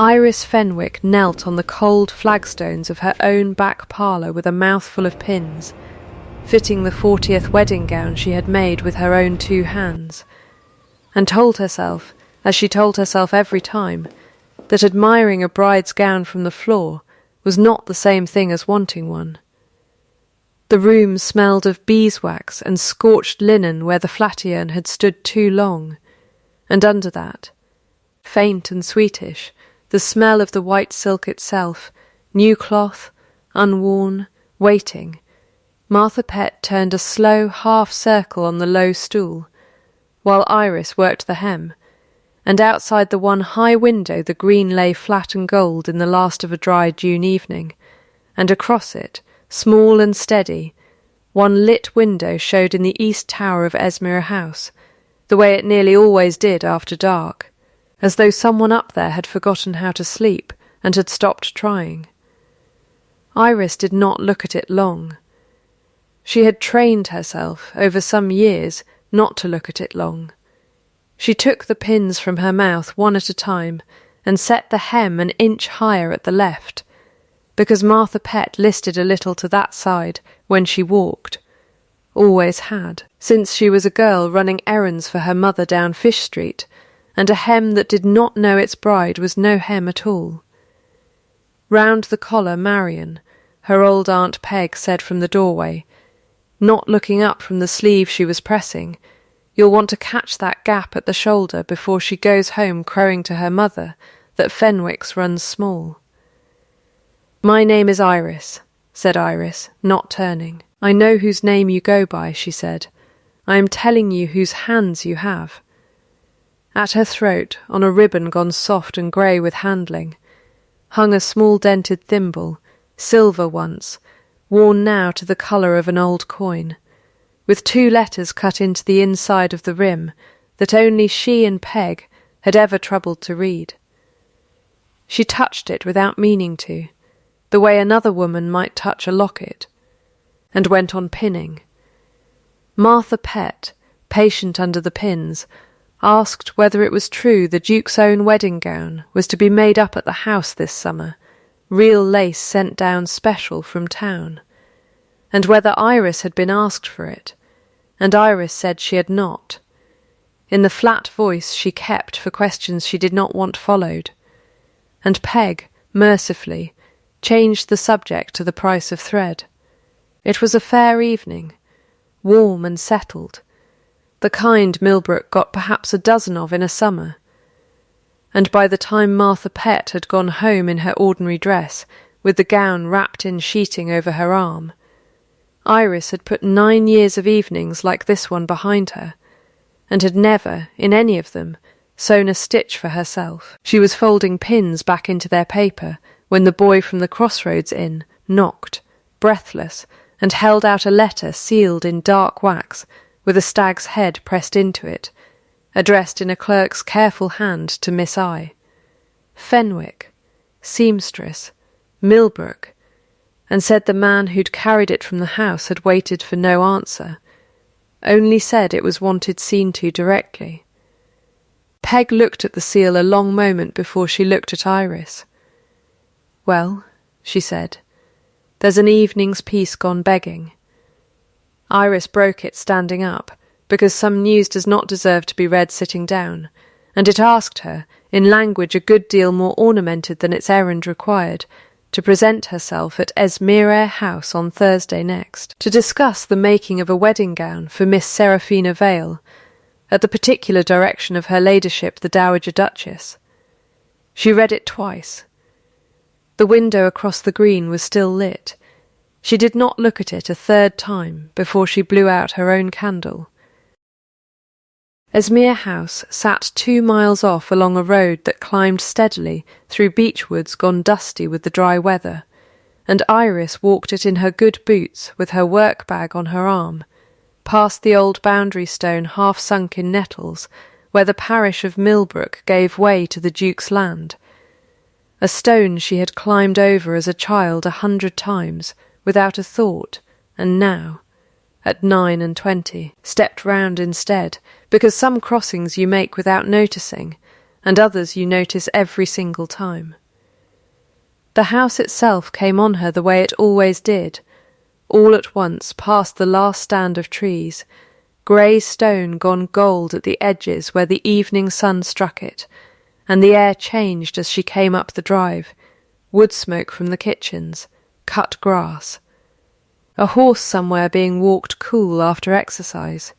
Iris Fenwick knelt on the cold flagstones of her own back parlour with a mouthful of pins, fitting the 40th wedding gown she had made with her own 2 hands, and told herself, as she told herself every time, that admiring a bride's gown from the floor was not the same thing as wanting one. The room smelled of beeswax and scorched linen where the flat-iron had stood too long, and under that, faint and sweetish, the smell of the white silk itself, new cloth, unworn, waiting. Martha Pett turned a slow half-circle on the low stool, while Iris worked the hem, and outside the one high window the green lay flat and gold in the last of a dry June evening, and across it, small and steady, one lit window showed in the east tower of Esmere House, the way it nearly always did after dark, as though someone up there had forgotten how to sleep and had stopped trying. Iris did not look at it long. She had trained herself, over some years, not to look at it long. She took the pins from her mouth one at a time and set the hem an inch higher at the left, because Martha Pett listed a little to that side when she walked, always had, since she was a girl running errands for her mother down Fish Street, and a hem that did not know its bride was no hem at all. Round the collar Marion, her old Aunt Peg said from the doorway, not looking up from the sleeve she was pressing, "You'll want to catch that gap at the shoulder before she goes home crowing to her mother that Fenwick's runs small." "My name is Iris," said Iris, not turning. "I know whose name you go by," she said. "I am telling you whose hands you have." At her throat, on a ribbon gone soft and grey with handling, hung a small dented thimble, silver once, worn now to the colour of an old coin, with 2 letters cut into the inside of the rim that only she and Peg had ever troubled to read. She touched it without meaning to, the way another woman might touch a locket, and went on pinning. Martha Pett, patient under the pins, asked whether it was true the Duke's own wedding gown was to be made up at the house this summer, real lace sent down special from town, and whether Iris had been asked for it, and Iris said she had not, in the flat voice she kept for questions she did not want followed, and Peg, mercifully, changed the subject to the price of thread. It was a fair evening, warm and settled, the kind Millbrook got perhaps a dozen of in a summer, and by the time Martha Pett had gone home in her ordinary dress, with the gown wrapped in sheeting over her arm, Iris had put 9 years of evenings like this one behind her, and had never, in any of them, sewn a stitch for herself. She was folding pins back into their paper when the boy from the Crossroads Inn knocked, breathless, and held out a letter sealed in dark wax with a stag's head pressed into it, addressed in a clerk's careful hand to Miss I. Fenwick, seamstress, Millbrook, and said the man who'd carried it from the house had waited for no answer, only said it was wanted seen to directly. Peg looked at the seal a long moment before she looked at Iris. "Well," she said, "there's an evening's peace gone begging." Iris broke it standing up, because some news does not deserve to be read sitting down, and it asked her, in language a good deal more ornamented than its errand required, to present herself at Esmere House on Thursday next, to discuss the making of a wedding gown for Miss Seraphina Vale, at the particular direction of her ladyship the Dowager Duchess. She read it twice. The window across the green was still lit. She did not look at it a third time before she blew out her own candle. Esmere House sat 2 miles off along a road that climbed steadily through beech woods gone dusty with the dry weather, and Iris walked it in her good boots with her work-bag on her arm, past the old boundary stone half sunk in nettles, where the parish of Millbrook gave way to the Duke's land, a stone she had climbed over as a child 100 times, without a thought, and now, at 9 and 20, stepped round instead, because some crossings you make without noticing, and others you notice every single time. The house itself came on her the way it always did, all at once past the last stand of trees, grey stone gone gold at the edges where the evening sun struck it, and the air changed as she came up the drive, wood smoke from the kitchens, cut grass. A horse somewhere being walked cool after exercise.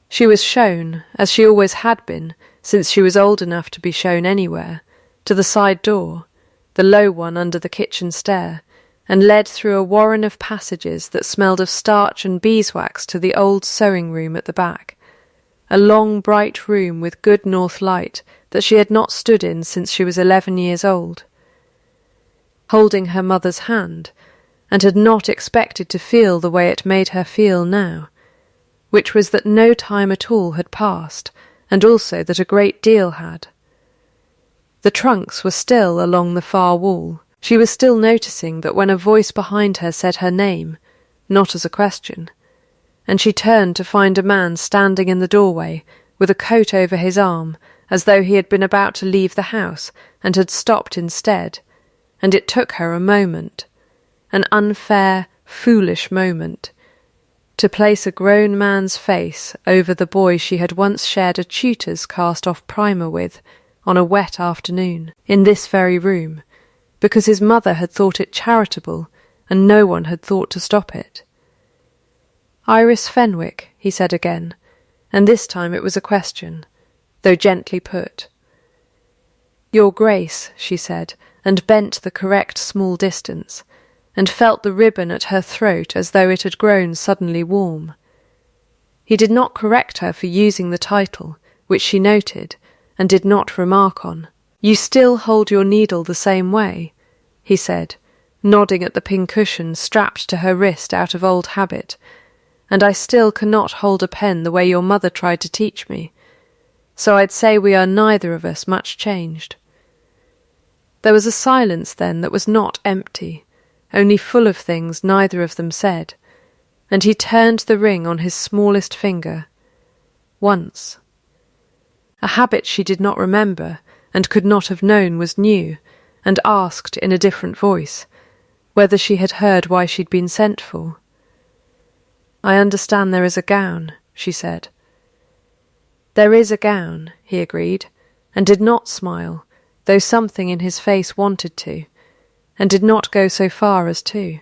She was shown, as she always had been, since she was old enough to be shown anywhere, to the side door, the low one under the kitchen stair, and led through a warren of passages that smelled of starch and beeswax to the old sewing room at the back, a long bright room with good north light that she had not stood in since she was 11 years old. Holding her mother's hand, and had not expected to feel the way it made her feel now, which was that no time at all had passed, and also that a great deal had. The trunks were still along the far wall. She was still noticing that when a voice behind her said her name, not as a question, and she turned to find a man standing in the doorway with a coat over his arm, as though he had been about to leave the house and had stopped instead, and it took her a moment, an unfair, foolish moment, to place a grown man's face over the boy she had once shared a tutor's cast-off primer with on a wet afternoon, in this very room, because his mother had thought it charitable and no one had thought to stop it. "Iris Fenwick," he said again, and this time it was a question, though gently put. "Your Grace," she said, and bent the correct small distance, and felt the ribbon at her throat as though it had grown suddenly warm. He did not correct her for using the title, which she noted, and did not remark on. "You still hold your needle the same way," he said, nodding at the pincushion strapped to her wrist out of old habit, "and I still cannot hold a pen the way your mother tried to teach me, so I'd say we are neither of us much changed." There was a silence then that was not empty, only full of things neither of them said, and he turned the ring on his smallest finger. Once. A habit she did not remember, and could not have known was new, and asked in a different voice, whether she had heard why she'd been sent for. "I understand there is a gown," she said. "There is a gown," he agreed, and did not smile, though something in his face wanted to, and did not go so far as to.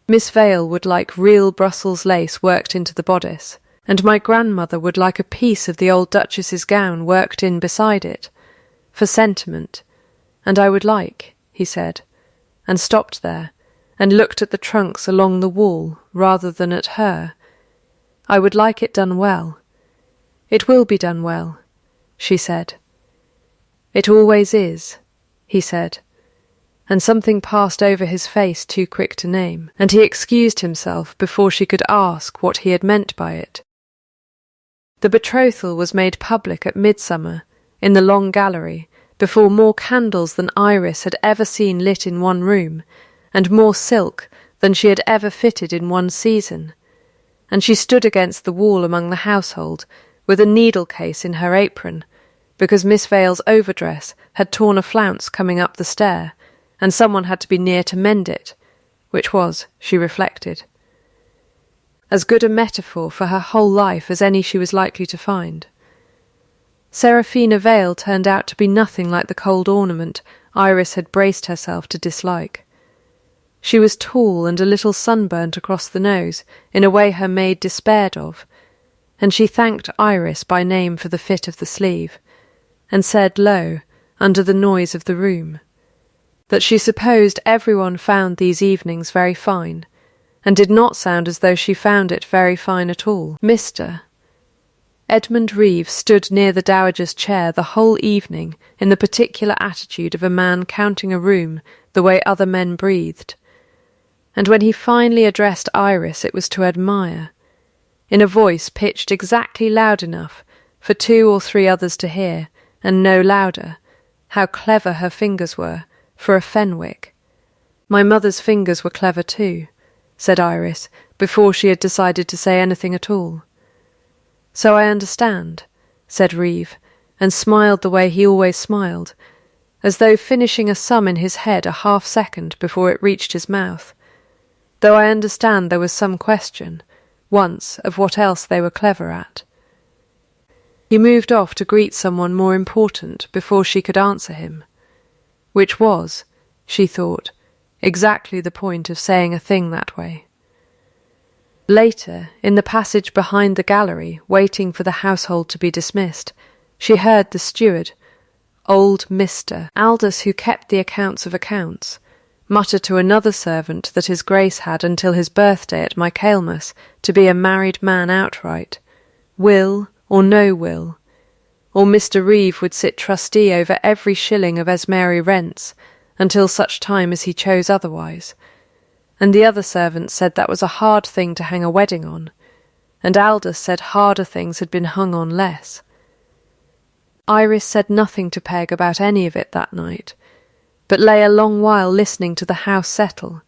Miss Vale would like real Brussels lace worked into the bodice, and my grandmother would like a piece of the old Duchess's gown worked in beside it, for sentiment, and I would like, he said, and stopped there, and looked at the trunks along the wall rather than at her. I would like it done well. "It will be done well," she said. "It always is," he said, and something passed over his face too quick to name, and he excused himself before she could ask what he had meant by it. The betrothal was made public at midsummer, in the long gallery, before more candles than Iris had ever seen lit in one room, and more silk than she had ever fitted in one season, and she stood against the wall among the household, with a needle-case in her apron, because Miss Vale's overdress had torn a flounce coming up the stair, and someone had to be near to mend it, which was, she reflected, as good a metaphor for her whole life as any she was likely to find. Seraphina Vale turned out to be nothing like the cold ornament Iris had braced herself to dislike. She was tall and a little sunburnt across the nose, in a way her maid despaired of, and she thanked Iris by name for the fit of the sleeve, and said low, under the noise of the room, that she supposed everyone found these evenings very fine, and did not sound as though she found it very fine at all. Mr. Edmund Reeve stood near the dowager's chair the whole evening in the particular attitude of a man counting a room the way other men breathed, and when he finally addressed Iris it was to admire, in a voice pitched exactly loud enough for 2 or 3 others to hear, and no louder, how clever her fingers were for a Fenwick. "My mother's fingers were clever too," said Iris, before she had decided to say anything at all. "So I understand," said Reeve, and smiled the way he always smiled, as though finishing a sum in his head a half-second before it reached his mouth, though I understand there was some question, once, of what else they were clever at. He moved off to greet someone more important before she could answer him, which was, she thought, exactly the point of saying a thing that way. Later, in the passage behind the gallery, waiting for the household to be dismissed, she heard the steward, old Mr. Aldous, who kept the accounts of accounts, mutter to another servant that his Grace had until his birthday at Michaelmas to be a married man outright, will or no will, or Mr. Reeve would sit trustee over every shilling of Esmeri rents until such time as he chose otherwise, and the other servants said that was a hard thing to hang a wedding on, and Aldous said harder things had been hung on less. Iris said nothing to Peg about any of it that night, but lay a long while listening to the house settle,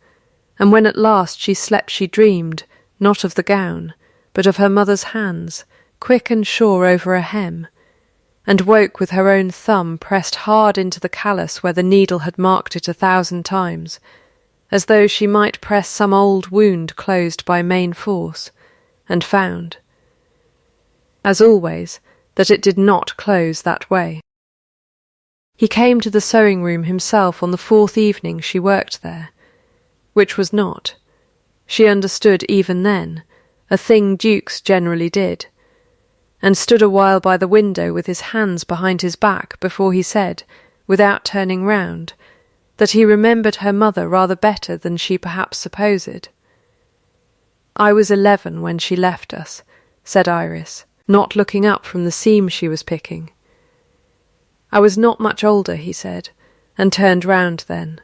and when at last she slept she dreamed, not of the gown, but of her mother's hands, quick and sure over a hem, and woke with her own thumb pressed hard into the callus where the needle had marked it 1,000 times, as though she might press some old wound closed by main force, and found, as always, that it did not close that way. He came to the sewing-room himself on the 4th evening she worked there, which was not, she understood even then, a thing dukes generally did, and stood a while by the window with his hands behind his back before he said, without turning round, that he remembered her mother rather better than she perhaps supposed. "I was 11 when she left us," said Iris, not looking up from the seam she was picking. "I was not much older," he said, and turned round then.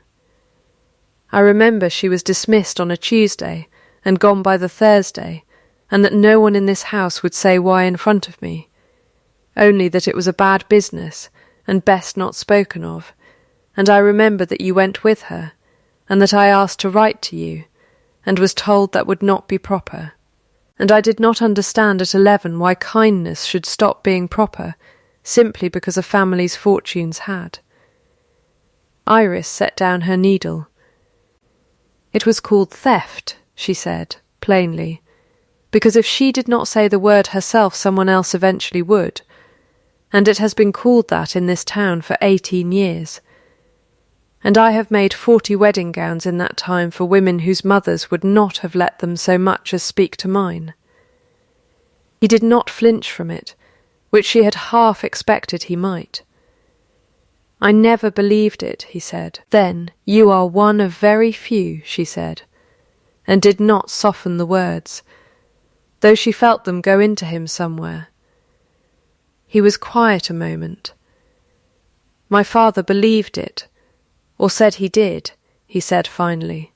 "I remember she was dismissed on a Tuesday and gone by the Thursday, and that no one in this house would say why in front of me, only that it was a bad business and best not spoken of, and I remember that you went with her, and that I asked to write to you, and was told that would not be proper, and I did not understand at 11 why kindness should stop being proper, simply because a family's fortunes had." Iris set down her needle. "It was called theft," she said, plainly, because if she did not say the word herself someone else eventually would, and it has been called that in this town for 18 years. And I have made 40 wedding gowns in that time for women whose mothers would not have let them so much as speak to mine. He did not flinch from it, which she had half expected he might. "I never believed it," he said. "Then you are one of very few," she said, and did not soften the words, though she felt them go into him somewhere. He was quiet a moment. "My father believed it, or said he did," he said finally.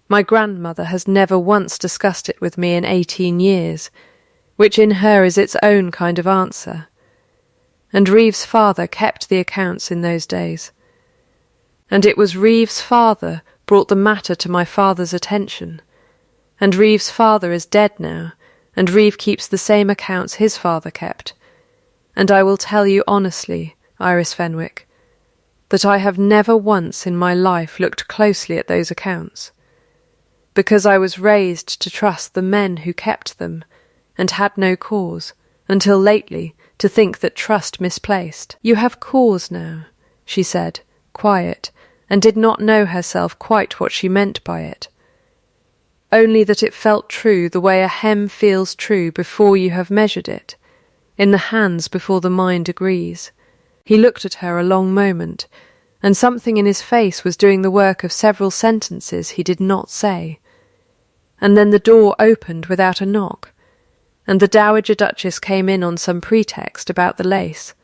"My grandmother has never once discussed it with me in 18 years, which in her is its own kind of answer. And Reeve's father kept the accounts in those days. And it was Reeve's father brought the matter to my father's attention. And Reeve's father is dead now, and Reeve keeps the same accounts his father kept. And I will tell you honestly, Iris Fenwick, that I have never once in my life looked closely at those accounts, because I was raised to trust the men who kept them, and had no cause, until lately, to think that trust misplaced. You have cause now, she said, quiet, and did not know herself quite what she meant by it. Only that it felt true the way a hem feels true before you have measured it, in the hands before the mind agrees. He looked at her a long moment, and something in his face was doing the work of several sentences he did not say. And then the door opened without a knock, and the Dowager Duchess came in on some pretext about the lace,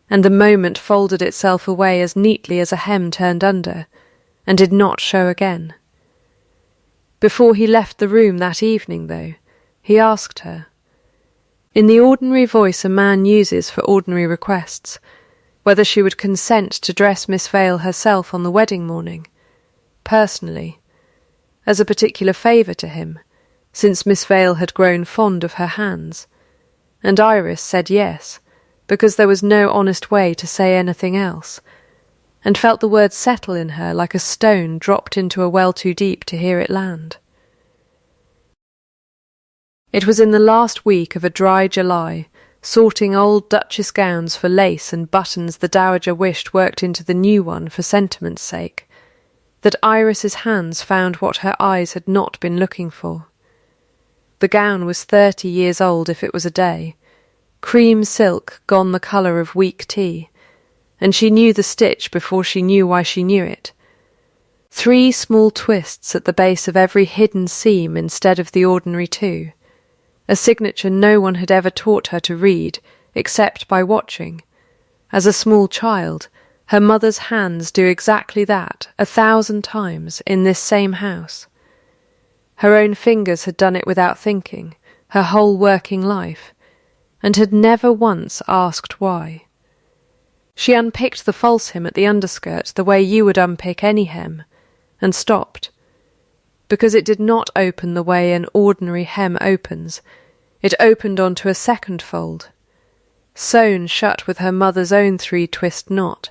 and the moment folded itself away as neatly as a hem turned under, and did not show again. Before he left the room that evening, though, he asked her, in the ordinary voice a man uses for ordinary requests, whether she would consent to dress Miss Vale herself on the wedding morning, personally, as a particular favour to him, since Miss Vale had grown fond of her hands, and Iris said yes, because there was no honest way to say anything else, and felt the words settle in her like a stone dropped into a well too deep to hear it land. It was in the last week of a dry July, sorting old Duchess gowns for lace and buttons the dowager wished worked into the new one for sentiment's sake, that Iris's hands found what her eyes had not been looking for. The gown was 30 years old if it was a day, cream silk gone the colour of weak tea, and she knew the stitch before she knew why she knew it. 3 small twists at the base of every hidden seam instead of the ordinary 2, a signature no one had ever taught her to read except by watching. As a small child, her mother's hands do exactly that 1,000 times in this same house. Her own fingers had done it without thinking, her whole working life, and had never once asked why. She unpicked the false hem at the underskirt the way you would unpick any hem, and stopped, because it did not open the way an ordinary hem opens. It opened onto a second fold, sewn shut with her mother's own 3-twist knot,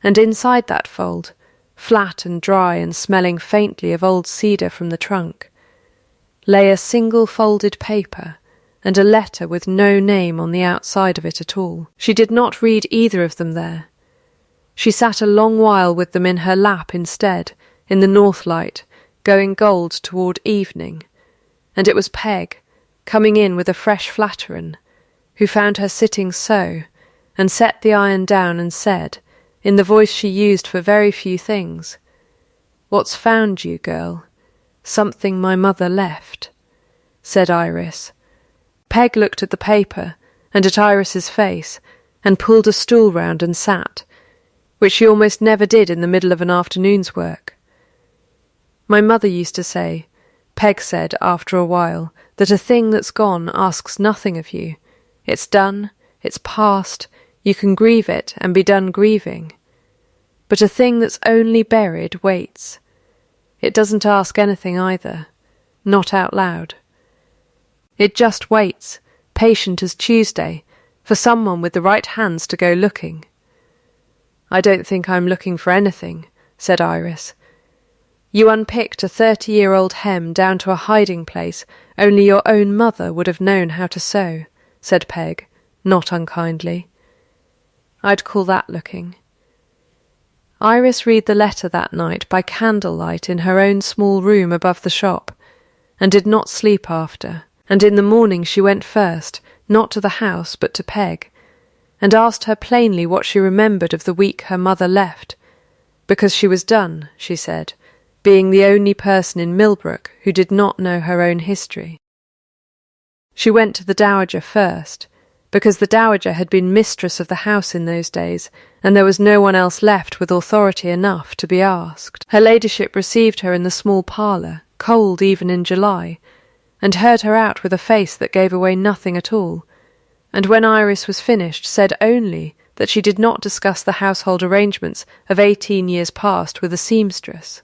and inside that fold, flat and dry and smelling faintly of old cedar from the trunk, lay a single folded paper and a letter with no name on the outside of it at all. She did not read either of them there. She sat a long while with them in her lap instead, in the north light, going gold toward evening, and it was Peg, coming in with a fresh flatteran, who found her sitting so, and set the iron down and said, in the voice she used for very few things, "What's found you, girl? Something my mother left," said Iris. Peg looked at the paper and at Iris's face, and pulled a stool round and sat, which she almost never did in the middle of an afternoon's work. "My mother used to say," Peg said after a while, "that a thing that's gone asks nothing of you. It's done, it's past, you can grieve it and be done grieving. But a thing that's only buried waits. It doesn't ask anything either, not out loud. It just waits, patient as Tuesday, for someone with the right hands to go looking." "I don't think I'm looking for anything," said Iris. "You unpicked a 30-year-old hem down to a hiding place only your own mother would have known how to sew," said Peg, not unkindly. "I'd call that looking." Iris read the letter that night by candlelight in her own small room above the shop, and did not sleep after, and in the morning she went first, not to the house but to Peg, and asked her plainly what she remembered of the week her mother left, because she was done, she said, being the only person in Millbrook who did not know her own history. She went to the dowager first, because the dowager had been mistress of the house in those days, and there was no one else left with authority enough to be asked. Her ladyship received her in the small parlour, cold even in July, and heard her out with a face that gave away nothing at all, and when Iris was finished said only that she did not discuss the household arrangements of 18 years past with a seamstress.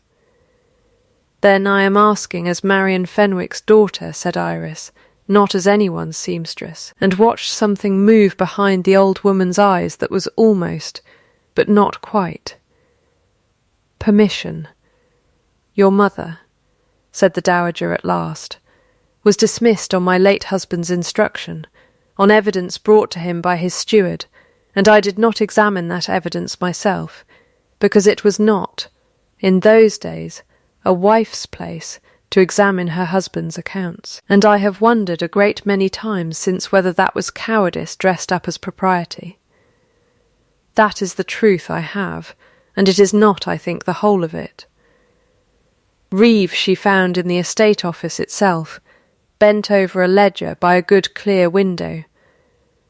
"Then I am asking as Marian Fenwick's daughter," said Iris, "not as anyone's seamstress," and watched something move behind the old woman's eyes that was almost, but not quite. "Permission. Your mother," said the dowager at last, "was dismissed on my late husband's instruction, on evidence brought to him by his steward, and I did not examine that evidence myself, because it was not, in those days, a wife's place to examine her husband's accounts, and I have wondered a great many times since whether that was cowardice dressed up as propriety. That is the truth I have, and it is not, I think, the whole of it. Reeve she found in the estate office itself, bent over a ledger by a good clear window,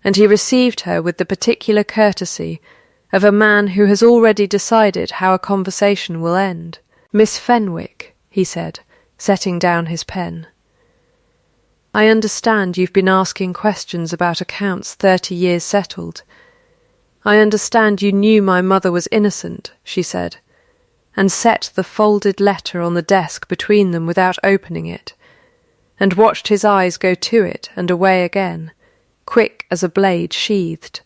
and he received her with the particular courtesy of a man who has already decided how a conversation will end. "Miss Fenwick," he said, setting down his pen. "I understand you've been asking questions about accounts 30 years settled. I understand you knew my mother was innocent," she said, and set the folded letter on the desk between them without opening it, and watched his eyes go to it and away again, quick as a blade sheathed.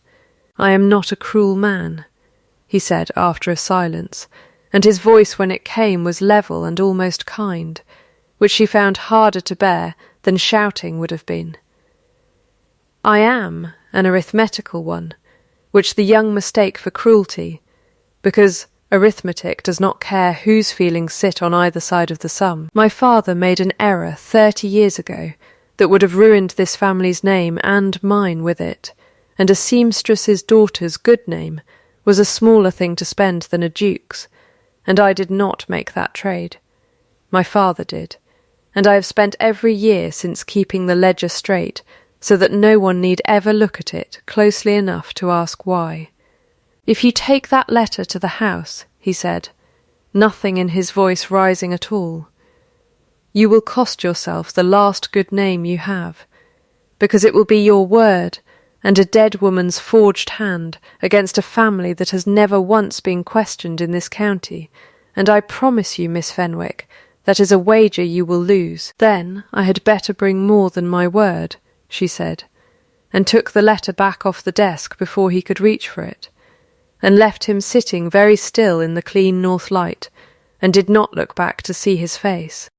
I am not a cruel man," he said after a silence, and his voice when it came was level and almost kind, which she found harder to bear than shouting would have been. "I am an arithmetical one, which the young mistake for cruelty, because arithmetic does not care whose feelings sit on either side of the sum. My father made an error 30 years ago that would have ruined this family's name and mine with it, and a seamstress's daughter's good name was a smaller thing to spend than a duke's, and I did not make that trade. My father did, and I have spent every year since keeping the ledger straight so that no one need ever look at it closely enough to ask why. If you take that letter to the house," he said, nothing in his voice rising at all, "you will cost yourself the last good name you have, because it will be your word and a dead woman's forged hand against a family that has never once been questioned in this county, and I promise you, Miss Fenwick, that is a wager you will lose." "Then I had better bring more than my word," she said, and took the letter back off the desk before he could reach for it, and left him sitting very still in the clean north light, and did not look back to see his face.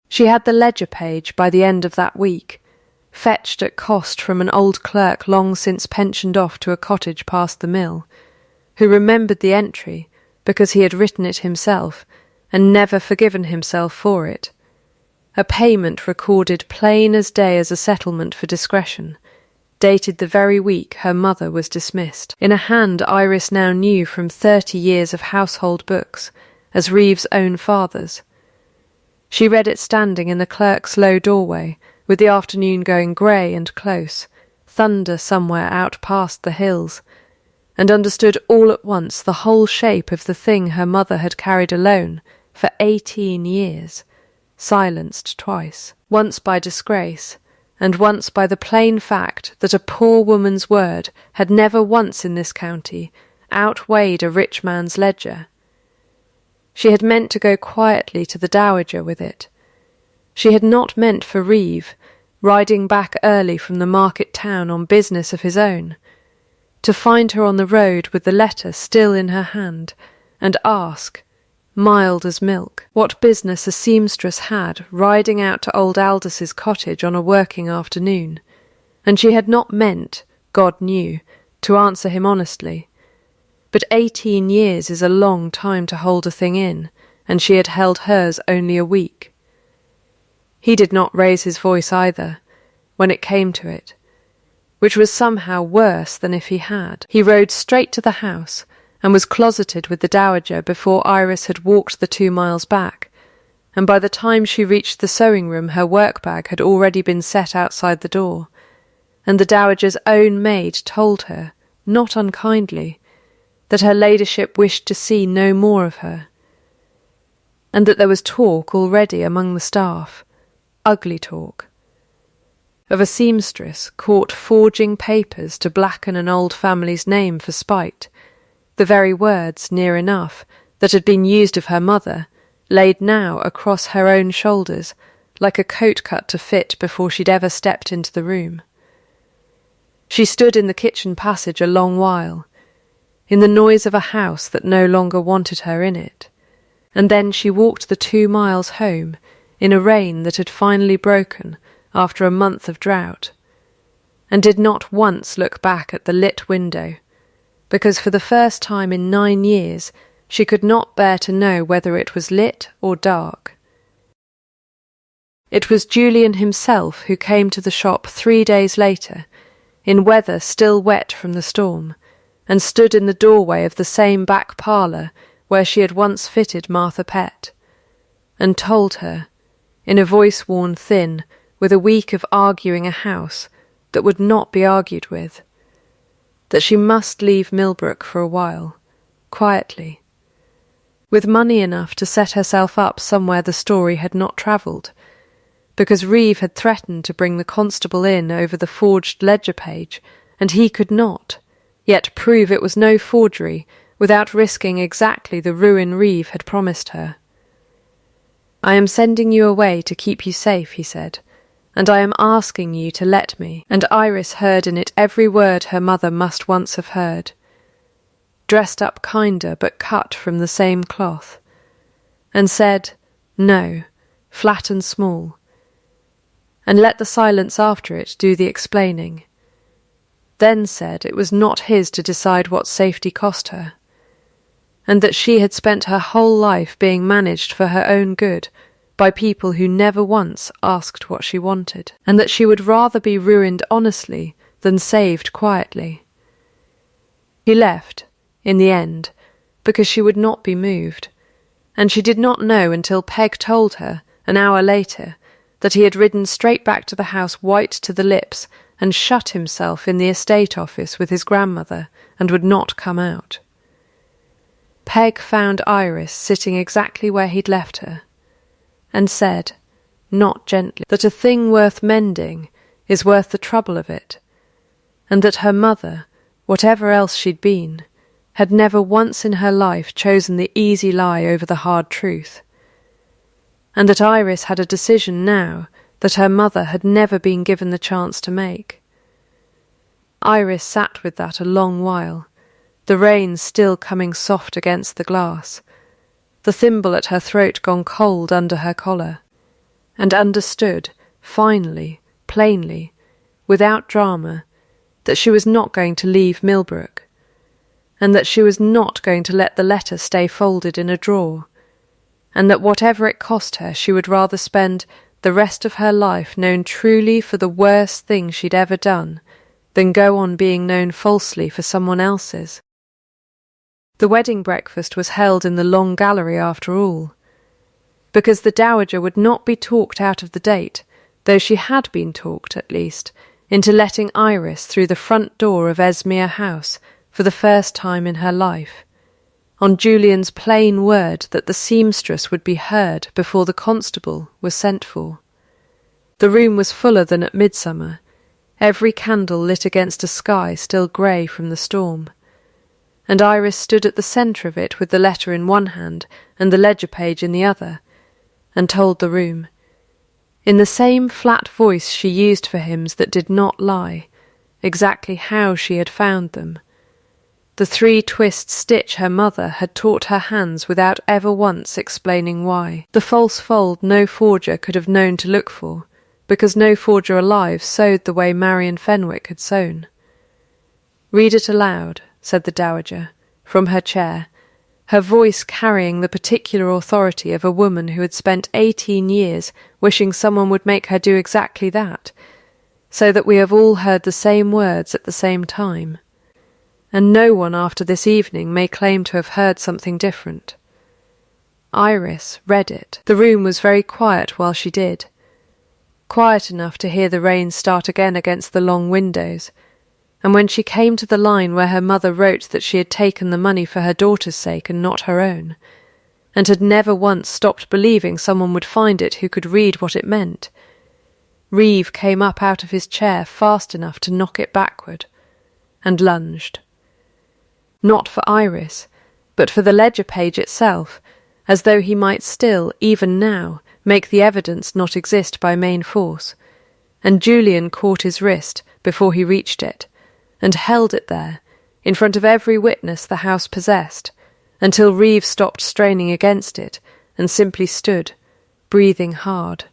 She had the ledger page by the end of that week, fetched at cost from an old clerk long since pensioned off to a cottage past the mill, who remembered the entry because he had written it himself and never forgiven himself for it. A payment recorded plain as day as a settlement for discretion, dated the very week her mother was dismissed, in a hand Iris now knew from 30 years of household books, as Reeve's own father's. She read it standing in the clerk's low doorway, with the afternoon going grey and close, thunder somewhere out past the hills, and understood all at once the whole shape of the thing her mother had carried alone for 18 years, silenced twice, once by disgrace, and once by the plain fact that a poor woman's word had never once in this county outweighed a rich man's ledger. She had meant to go quietly to the dowager with it. She had not meant for Reeve, riding back early from the market town on business of his own, to find her on the road with the letter still in her hand, and ask, mild as milk, what business a seamstress had riding out to old Aldous' cottage on a working afternoon, and she had not meant, God knew, to answer him honestly. But 18 years is a long time to hold a thing in, and she had held hers only a week. He did not raise his voice either, when it came to it, which was somehow worse than if he had. He rode straight to the house, and was closeted with the dowager before Iris had walked the 2 miles back, and by the time she reached the sewing-room her work-bag had already been set outside the door, and the dowager's own maid told her, not unkindly, that her ladyship wished to see no more of her, and that there was talk already among the staff, ugly talk, of a seamstress caught forging papers to blacken an old family's name for spite, the very words, near enough, that had been used of her mother, laid now across her own shoulders, like a coat cut to fit before she'd ever stepped into the room. She stood in the kitchen passage a long while, in the noise of a house that no longer wanted her in it, and then she walked the 2 miles home in a rain that had finally broken after a month of drought, and did not once look back at the lit window, because for the first time in 9 years she could not bear to know whether it was lit or dark. It was Julian himself who came to the shop 3 days later, in weather still wet from the storm, and stood in the doorway of the same back parlour where she had once fitted Martha Pett, and told her, in a voice worn thin with a week of arguing a house that would not be argued with, that she must leave Millbrook for a while, quietly, with money enough to set herself up somewhere the story had not travelled, because Reeve had threatened to bring the constable in over the forged ledger page, and he could not, yet prove it was no forgery without risking exactly the ruin Reeve had promised her. "I am sending you away to keep you safe," he said, and I am asking you to let me." And Iris heard in it every word her mother must once have heard, dressed up kinder but cut from the same cloth, and said, "No," flat and small, and let the silence after it do the explaining. Then said it was not his to decide what safety cost her, and that she had spent her whole life being managed for her own good by people who never once asked what she wanted, and that she would rather be ruined honestly than saved quietly. He left, in the end, because she would not be moved, and she did not know until Peg told her, an hour later, that he had ridden straight back to the house white to the lips and shut himself in the estate office with his grandmother and would not come out. Peg found Iris sitting exactly where he'd left her, and said, not gently, that a thing worth mending is worth the trouble of it, and that her mother, whatever else she'd been, had never once in her life chosen the easy lie over the hard truth, and that Iris had a decision now that her mother had never been given the chance to make. Iris sat with that a long while, the rain still coming soft against the glass, the thimble at her throat gone cold under her collar, and understood, finally, plainly, without drama, that she was not going to leave Millbrook, and that she was not going to let the letter stay folded in a drawer, and that whatever it cost her she would rather spend the rest of her life known truly for the worst thing she'd ever done than go on being known falsely for someone else's. The wedding breakfast was held in the long gallery after all, because the dowager would not be talked out of the date, though she had been talked, at least, into letting Iris through the front door of Esmere House for the first time in her life, on Julian's plain word that the seamstress would be heard before the constable was sent for. The room was fuller than at midsummer, every candle lit against a sky still grey from the storm, and Iris stood at the centre of it with the letter in one hand and the ledger page in the other, and told the room, in the same flat voice she used for hymns that did not lie, exactly how she had found them. The 3-twist stitch her mother had taught her hands without ever once explaining why. The false fold no forger could have known to look for, because no forger alive sewed the way Marion Fenwick had sewn. "Read it aloud," said the dowager, from her chair, her voice carrying the particular authority of a woman who had spent 18 years wishing someone would make her do exactly that, so that we have all heard the same words at the same time, and no one after this evening may claim to have heard something different. Iris read it. The room was very quiet while she did, quiet enough to hear the rain start again against the long windows, and when she came to the line where her mother wrote that she had taken the money for her daughter's sake and not her own, and had never once stopped believing someone would find it who could read what it meant, Reeve came up out of his chair fast enough to knock it backward, and lunged. Not for Iris, but for the ledger page itself, as though he might still, even now, make the evidence not exist by main force, and Julian caught his wrist before he reached it, and held it there, in front of every witness the house possessed, until Reeve stopped straining against it, and simply stood, breathing hard.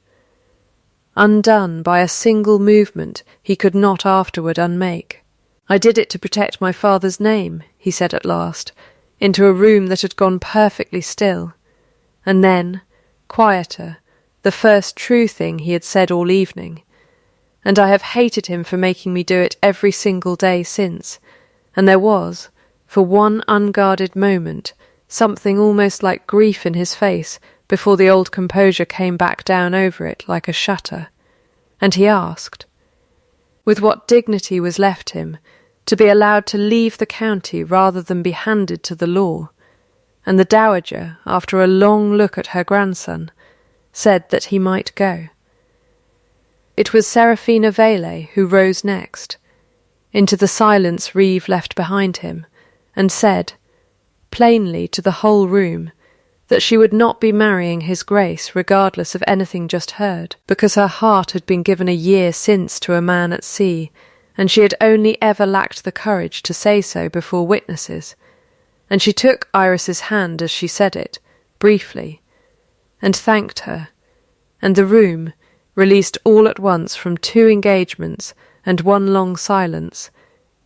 Undone by a single movement he could not afterward unmake. "I did it to protect my father's name," he said at last, into a room that had gone perfectly still, and then, quieter, the first true thing he had said all evening, "and I have hated him for making me do it every single day since," and there was, for one unguarded moment, something almost like grief in his face before the old composure came back down over it like a shutter, and he asked, with what dignity was left him, to be allowed to leave the county rather than be handed to the law, and the dowager, after a long look at her grandson, said that he might go. It was Seraphina Vele who rose next, into the silence Reeve left behind him, and said, plainly to the whole room, that she would not be marrying his Grace regardless of anything just heard, because her heart had been given a year since to a man at sea, and she had only ever lacked the courage to say so before witnesses. And she took Iris's hand as she said it, briefly, and thanked her, and the room, released all at once from 2 engagements and 1 long silence,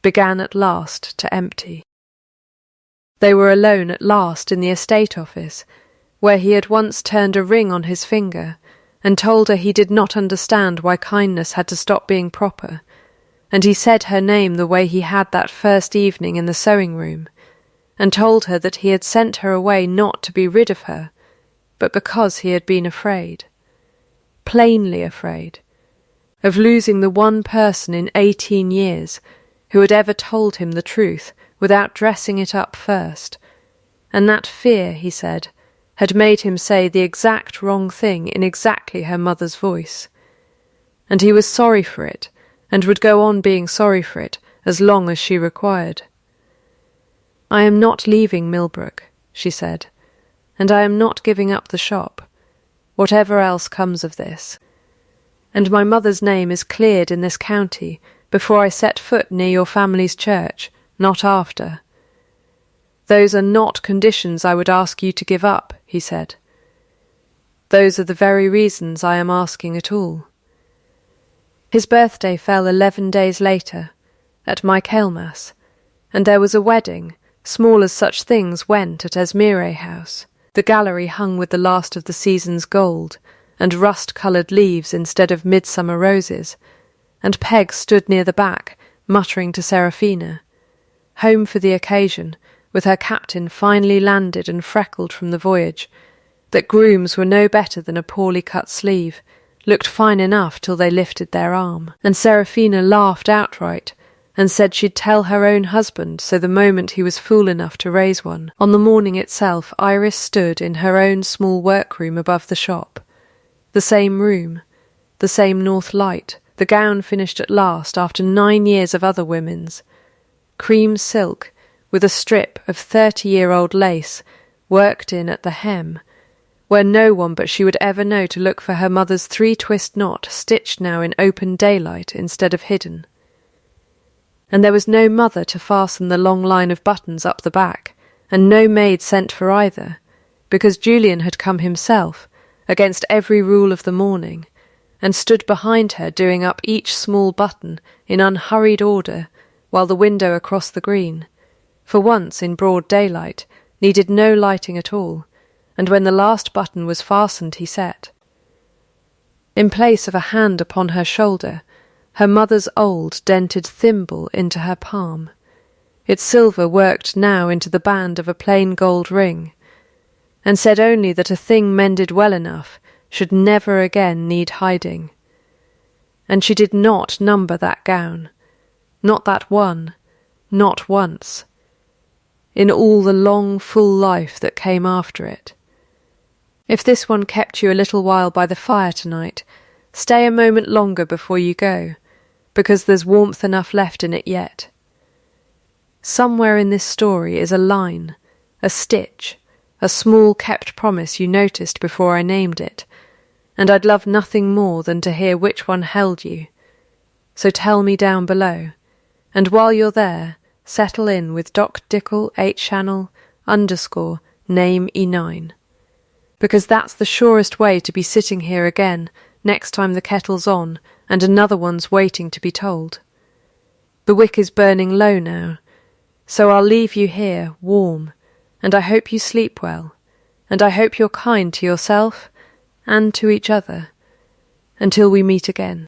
began at last to empty. They were alone at last in the estate office, where he had once turned a ring on his finger and told her he did not understand why kindness had to stop being proper, and he said her name the way he had that first evening in the sewing-room, and told her that he had sent her away not to be rid of her, but because he had been afraid, plainly afraid, of losing the one person in 18 years who had ever told him the truth without dressing it up first, and that fear, he said, had made him say the exact wrong thing in exactly her mother's voice. And he was sorry for it, and would go on being sorry for it as long as she required. "I am not leaving Millbrook," she said, "and I am not giving up the shop, whatever else comes of this. And my mother's name is cleared in this county before I set foot near your family's church, not after. Those are not conditions I would ask you to give up," he said. "Those are the very reasons I am asking it all." His birthday fell 11 days later, at Michaelmas, and there was a wedding, small as such things went at Esmere House. The gallery hung with the last of the season's gold, and rust-coloured leaves instead of midsummer roses, and Peg stood near the back, muttering to Seraphina, home for the occasion, with her captain finely landed and freckled from the voyage, that grooms were no better than a poorly cut sleeve, looked fine enough till they lifted their arm. And Seraphina laughed outright, and said she'd tell her own husband so the moment he was fool enough to raise one. On the morning itself Iris stood in her own small workroom above the shop. The same room, the same north light, the gown finished at last after 9 years of other women's, cream silk, with a strip of 30-year-old lace worked in at the hem, where no one but she would ever know to look for her mother's 3-twist knot stitched now in open daylight instead of hidden. And there was no mother to fasten the long line of buttons up the back, and no maid sent for either, because Julian had come himself, against every rule of the morning, and stood behind her doing up each small button in unhurried order, while the window across the green, for once in broad daylight, needed no lighting at all, and when the last button was fastened he said, in place of a hand upon her shoulder, her mother's old dented thimble into her palm, its silver worked now into the band of a plain gold ring, and said only that a thing mended well enough should never again need hiding. And she did not number that gown, not that one, not once, in all the long full life that came after it. If this one kept you a little while by the fire tonight, stay a moment longer before you go, because there's warmth enough left in it yet. Somewhere in this story is a line, a stitch, a small kept promise you noticed before I named it, and I'd love nothing more than to hear which one held you. So tell me down below, and while you're there, settle in with Doc Dickle 8 Channel _ name E9. Because that's the surest way to be sitting here again next time the kettle's on and another one's waiting to be told. The wick is burning low now, so I'll leave you here warm, and I hope you sleep well, and I hope you're kind to yourself and to each other, until we meet again.